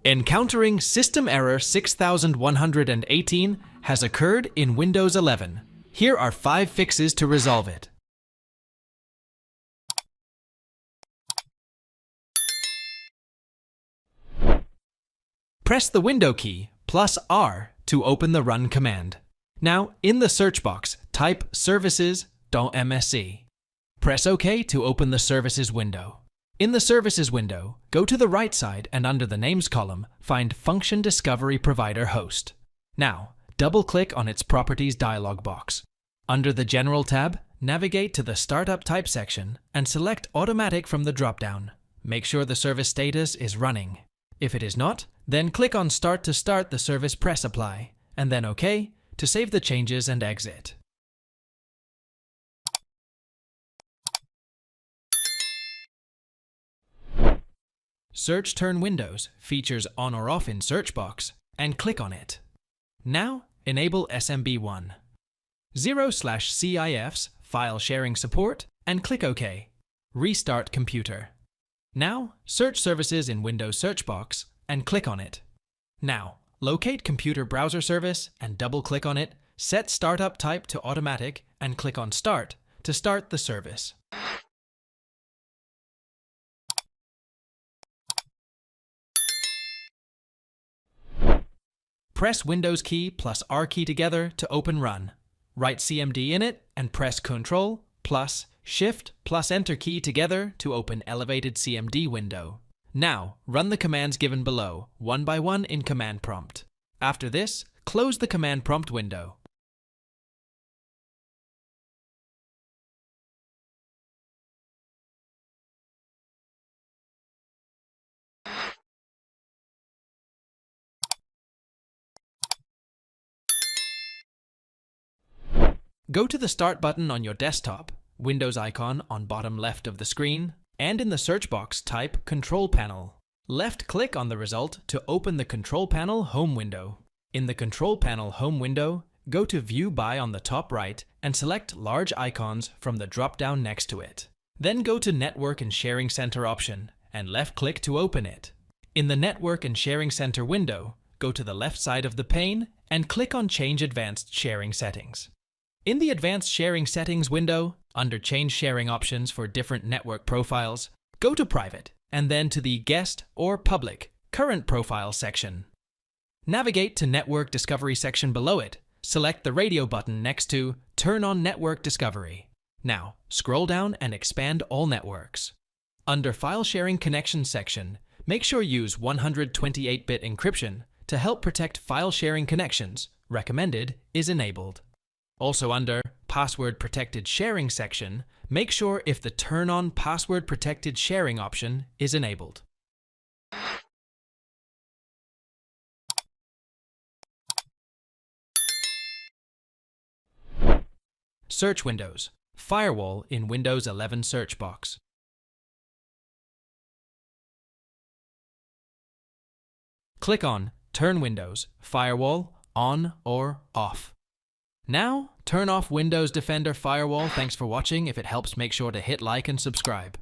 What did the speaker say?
Encountering system error 6118 has occurred in Windows 11. Here are 5 fixes to resolve it. Press the window key plus R to open the run command. Now, in the search box, type services.msc. Press OK to open the services window. In the services window, go to the right side and under the names column, find Function Discovery Provider Host. Now, double-click on its Properties dialog box. Under the General tab, navigate to the Startup Type section and select Automatic from the drop-down. Make sure the service status is running. If it is not, then click on Start to start the service, press Apply, and then OK to save the changes and exit. Search Turn Windows features on or off in search box and click on it. Now enable SMB1. 0/CIF's file sharing support and click OK. Restart computer. Now search services in Windows search box and click on it. Now locate computer browser service and double click on it. Set startup type to automatic and click on Start to start the service. Press Windows key plus R key together to open Run. Write CMD in it and press Ctrl plus Shift plus Enter key together to open elevated CMD window. Now, run the commands given below, one by one in command prompt. After this, close the command prompt window. Go to the Start button on your desktop, Windows icon on bottom left of the screen, and in the search box type Control Panel. Left-click on the result to open the Control Panel Home window. In the Control Panel Home window, go to View By on the top right and select Large Icons from the drop-down next to it. Then go to Network and Sharing Center option and left-click to open it. In the Network and Sharing Center window, go to the left side of the pane and click on Change Advanced Sharing Settings. In the Advanced Sharing Settings window, under Change Sharing Options for different network profiles, go to Private and then to the Guest or Public Current Profile section. Navigate to Network Discovery section below it. Select the radio button next to Turn on Network Discovery. Now, scroll down and expand all networks. Under File Sharing Connections section, make sure use 128-bit encryption to help protect file sharing connections. Recommended is enabled. Also under Password Protected Sharing section, make sure if the Turn on Password Protected Sharing option is enabled. Search windows. Firewall in Windows 11 search box. Click on Turn Windows, Firewall, on or off. Now, turn off Windows Defender Firewall. Thanks for watching. If it helps, make sure to hit like and subscribe.